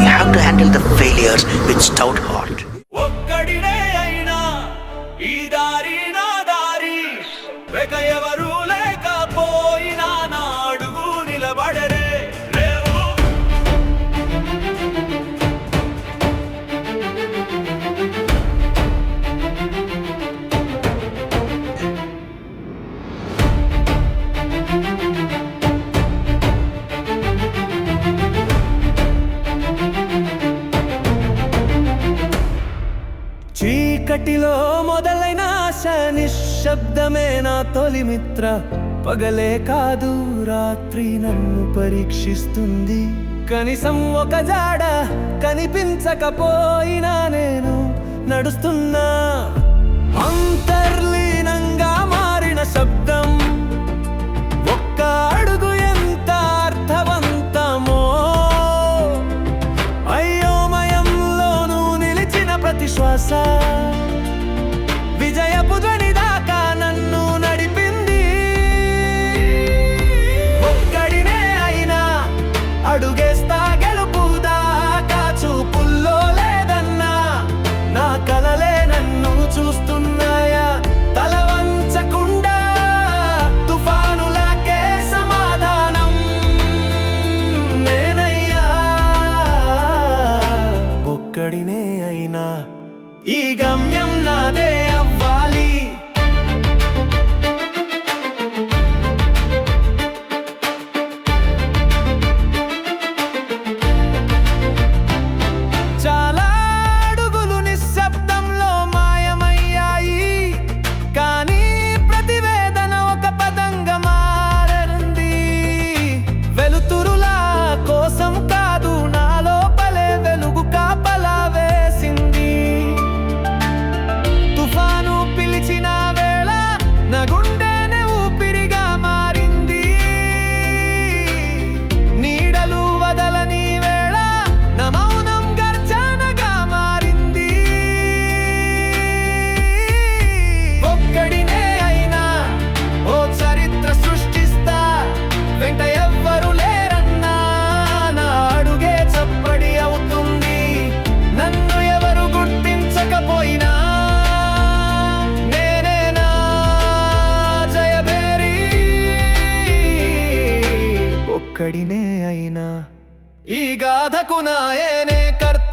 have to handle the failures with stout heart. ఒక్కడినే అయినా ఈ దారి నా దారి వెక ఎవరు లేకపోయినా నా అడుగు నిలబడరే రేవు. చీకటిలో మొదలైన ఆశ నిశ్శబ్దమే నా తొలి మిత్ర. పగలే కాదు రాత్రి నన్ను పరీక్షిస్తుంది. కనీసం ఒక జాడ కనిపించకపోయినా నేను నడుస్తున్నా. అంతర్లీనంగా మారిన శబ్దం ఒక్క అడుగు ఎంత అర్థవంతమో. అయోమయంలోనూ నిలిచిన ప్రతి శ్వాస విజయపు ధ్వని దాకా నన్ను నడిపింది. ఒక్కడినే అయినా అడుగేస్తా గెలుపు దాకా. చూపుల్లో లేదన్నా నా కలలే నన్ను చూస్తున్నాయా. తల వంచకుండా తుఫానులకే సమాధానం నేనయ్యా. ఒక్కడినే అయినా ఈ గమ్యం నాదే అవ్వాలి. చాలా అడుగులు నిశ్శబ్దంలో మాయమయ్యాయి. కానీ ప్రతివేదన ఒక పదంగా మారింది. వెలుతురులా కోసం కాదు నా లోపలే వెలుగు కాపలా వేసింది. తుఫాను పిలిచిన వేళ నా గుండెనే ఊపిరిగా మారింది. నీడలు వదలని వేళ నా మౌనం గర్జనగా మారింది. ఒక్కడినే అయినా ఓ చరిత్ర సృష్టిస్తా. వెంట ఎవ్వరు లేరన్నా నా అడుగే చప్పడి అవుతుంది. నన్ను ఎవరు గుర్తించకపోయినా నేనే నా జయభేరి. ఒక్కడినే అయినా ఈ గాథకు నాయనే కర్త.